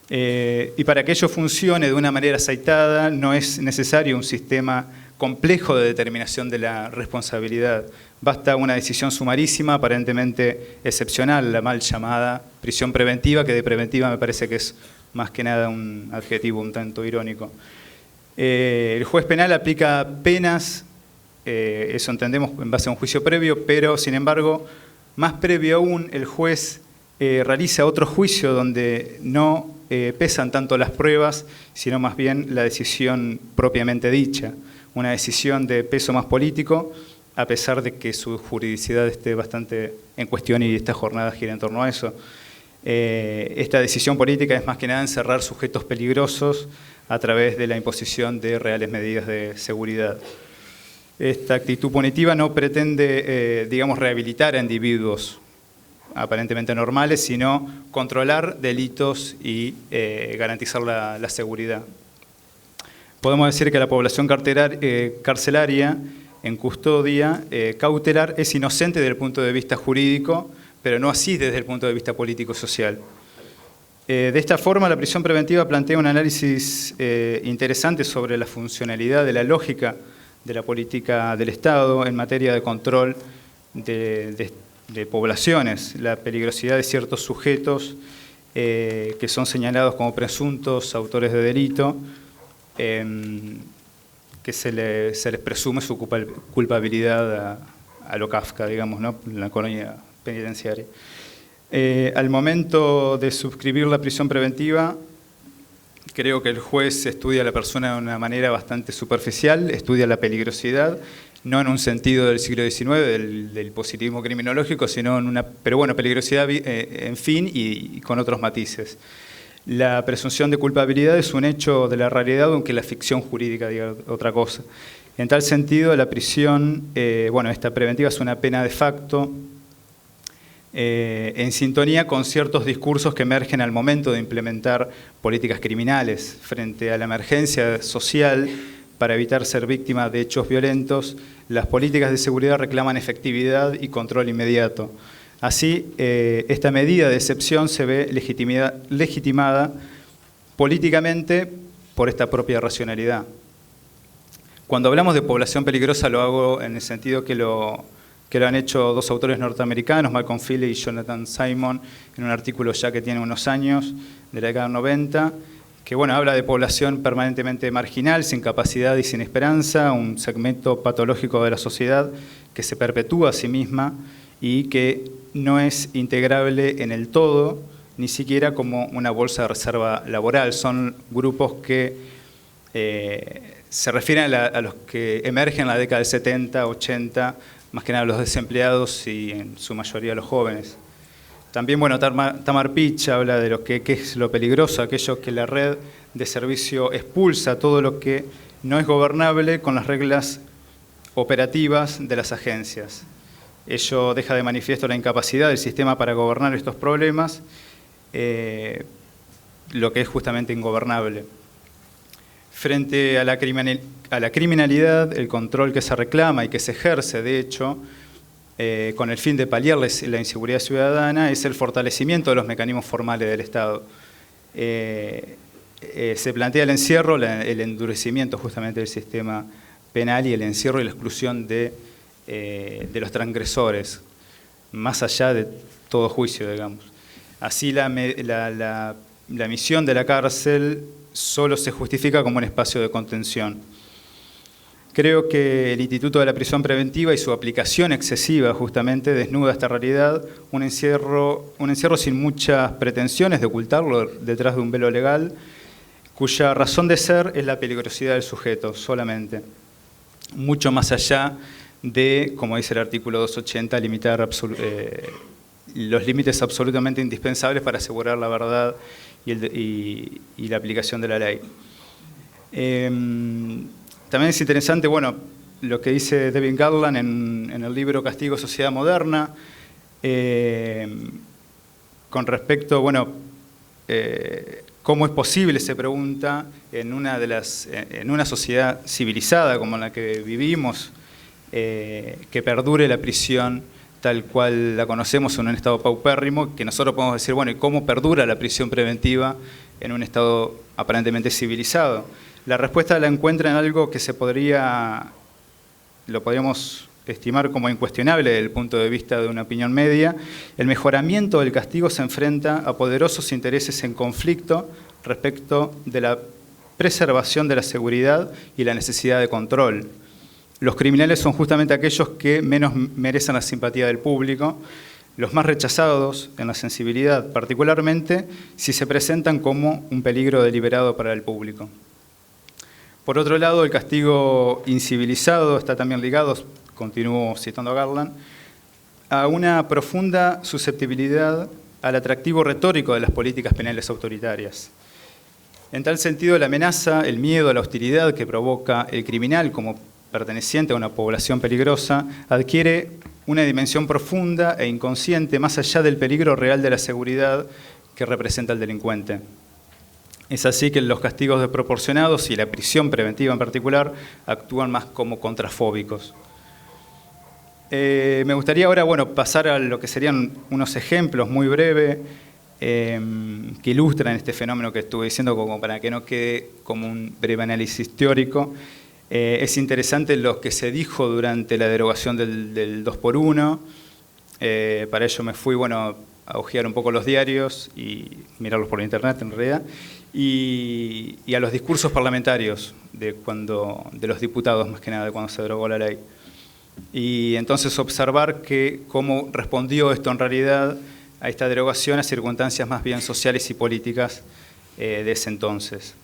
Y para que ello funcione de una manera aceitada no es necesario un sistema complejo de determinación de la responsabilidad. Basta una decisión sumarísima, aparentemente excepcional, la mal llamada prisión preventiva, que de preventiva me parece que es más que nada un adjetivo un tanto irónico. El juez penal aplica penas, eso entendemos en base a un juicio previo, pero sin embargo, más previo aún, el juez realiza otro juicio donde no pesan tanto las pruebas, sino más bien la decisión propiamente dicha. Una decisión de peso más político, a pesar de que su juridicidad esté bastante en cuestión y esta jornada gira en torno a eso. Esta decisión política es más que nada encerrar sujetos peligrosos a través de la imposición de reales medidas de seguridad. Esta actitud punitiva no pretende, digamos, rehabilitar a individuos aparentemente normales, sino controlar delitos y garantizar la seguridad. Podemos decir que la población carcelaria en custodia cautelar es inocente desde el punto de vista jurídico, pero no así desde el punto de vista político-social. De esta forma, la prisión preventiva plantea un análisis interesante sobre la funcionalidad de la lógica de la política del Estado en materia de control de poblaciones, la peligrosidad de ciertos sujetos que son señalados como presuntos autores de delito, que se les presume su culpabilidad a lo Kafka, digamos, ¿no? En la colonia penitenciaria. Al momento de suscribir la prisión preventiva, creo que el juez estudia a la persona de una manera bastante superficial, estudia la peligrosidad, no en un sentido del siglo XIX, del positivismo criminológico, sino en una, pero bueno, peligrosidad en fin y con otros matices. La presunción de culpabilidad es un hecho de la realidad, aunque la ficción jurídica diga otra cosa. En tal sentido, la prisión, esta preventiva es una pena de facto, en sintonía con ciertos discursos que emergen al momento de implementar políticas criminales. Frente a la emergencia social para evitar ser víctima de hechos violentos, las políticas de seguridad reclaman efectividad y control inmediato. Así, esta medida de excepción se ve legitimada políticamente por esta propia racionalidad. Cuando hablamos de población peligrosa lo hago en el sentido que lo han hecho dos autores norteamericanos, Malcolm Philly y Jonathan Simon, en un artículo ya que tiene unos años, de la década del 90, que habla de población permanentemente marginal, sin capacidad y sin esperanza, un segmento patológico de la sociedad que se perpetúa a sí misma y que no es integrable en el todo, ni siquiera como una bolsa de reserva laboral. Son grupos que se refieren a los que emergen en la década del 70, 80, más que nada los desempleados y en su mayoría los jóvenes. También, Tamar Pitch habla de lo que es lo peligroso, aquello que la red de servicio expulsa, todo lo que no es gobernable con las reglas operativas de las agencias. Ello deja de manifiesto la incapacidad del sistema para gobernar estos problemas, lo que es justamente ingobernable. Frente a la criminalidad, el control que se reclama y que se ejerce, de hecho, con el fin de paliarles la inseguridad ciudadana, es el fortalecimiento de los mecanismos formales del Estado. Se plantea el encierro, el endurecimiento justamente del sistema penal y el encierro y la exclusión de los transgresores, más allá de todo juicio, digamos. Así la misión de la cárcel solo se justifica como un espacio de contención. Creo que el Instituto de la Prisión Preventiva y su aplicación excesiva justamente desnuda esta realidad, un encierro sin muchas pretensiones de ocultarlo detrás de un velo legal, cuya razón de ser es la peligrosidad del sujeto solamente, mucho más allá de, como dice el artículo 280, limitar los límites absolutamente indispensables para asegurar la verdad y la aplicación de la ley. También es interesante, lo que dice Devin Garland en el libro Castigo, Sociedad Moderna, con respecto, cómo es posible, se pregunta, en una sociedad civilizada como la que vivimos, que perdure la prisión tal cual la conocemos en un estado paupérrimo, que nosotros podemos decir, ¿y cómo perdura la prisión preventiva en un Estado aparentemente civilizado. La respuesta la encuentra en algo que lo podríamos estimar como incuestionable desde el punto de vista de una opinión media. El mejoramiento del castigo se enfrenta a poderosos intereses en conflicto respecto de la preservación de la seguridad y la necesidad de control. Los criminales son justamente aquellos que menos merecen la simpatía del público, los más rechazados en la sensibilidad, particularmente si se presentan como un peligro deliberado para el público. Por otro lado, el castigo incivilizado está también ligado, continúo citando a Garland, a una profunda susceptibilidad al atractivo retórico de las políticas penales autoritarias. En tal sentido, la amenaza, el miedo, la hostilidad que provoca el criminal como perteneciente a una población peligrosa adquiere una dimensión profunda e inconsciente más allá del peligro real de la seguridad que representa el delincuente. Es así que los castigos desproporcionados y la prisión preventiva en particular actúan más como contrafóbicos. Me gustaría ahora pasar a lo que serían unos ejemplos muy breves que ilustran este fenómeno que estuve diciendo, como para que no quede como un breve análisis teórico. Es interesante lo que se dijo durante la derogación del 2x1. Para ello me fui a hojear un poco los diarios y mirarlos por internet en realidad, y a los discursos parlamentarios de los diputados, más que nada, de cuando se derogó la ley. Y entonces observar cómo respondió esto en realidad a esta derogación a circunstancias más bien sociales y políticas de ese entonces.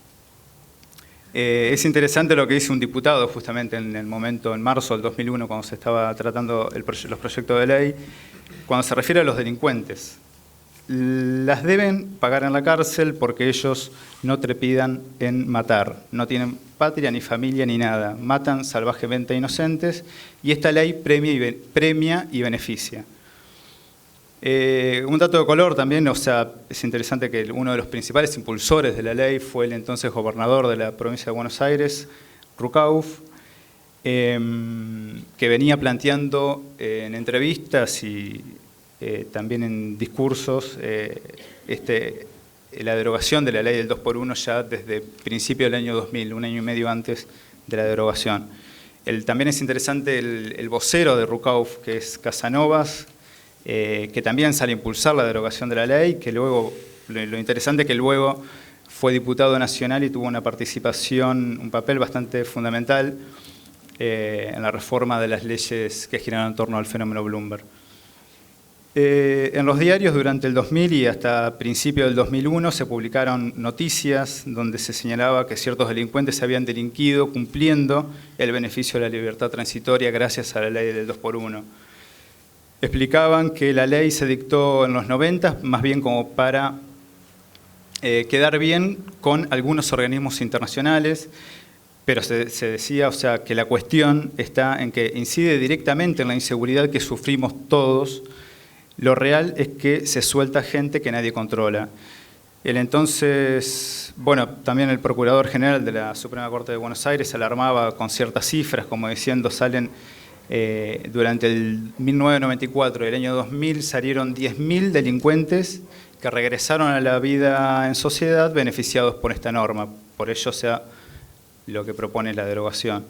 Es interesante lo que dice un diputado justamente en el momento, en marzo del 2001, cuando se estaba tratando los proyectos de ley, cuando se refiere a los delincuentes. Las deben pagar en la cárcel porque ellos no trepidan en matar, no tienen patria ni familia ni nada, matan salvajemente a inocentes y esta ley premia y beneficia. Un dato de color también, es interesante que uno de los principales impulsores de la ley fue el entonces gobernador de la provincia de Buenos Aires, Rucauf, que venía planteando en entrevistas y también en discursos la derogación de la ley del 2x1 ya desde principio del año 2000, un año y medio antes de la derogación. También es interesante el vocero de Rucauf, que es Casanovas, que también sale a impulsar la derogación de la ley, que luego, lo interesante es que luego fue diputado nacional y tuvo una participación, un papel bastante fundamental en la reforma de las leyes que giran en torno al fenómeno Bloomberg. En los diarios durante el 2000 y hasta principios del 2001 se publicaron noticias donde se señalaba que ciertos delincuentes se habían delinquido cumpliendo el beneficio de la libertad transitoria gracias a la ley del 2x1. Explicaban que la ley se dictó en los 90 más bien como para quedar bien con algunos organismos internacionales, pero se decía que la cuestión está en que incide directamente en la inseguridad que sufrimos todos. Lo real es que se suelta gente que nadie controla. También el Procurador General de la Suprema Corte de Buenos Aires alarmaba con ciertas cifras, como diciendo, durante el 1994 y el año 2000 salieron 10.000 delincuentes que regresaron a la vida en sociedad beneficiados por esta norma. Por ello, lo que propone la derogación.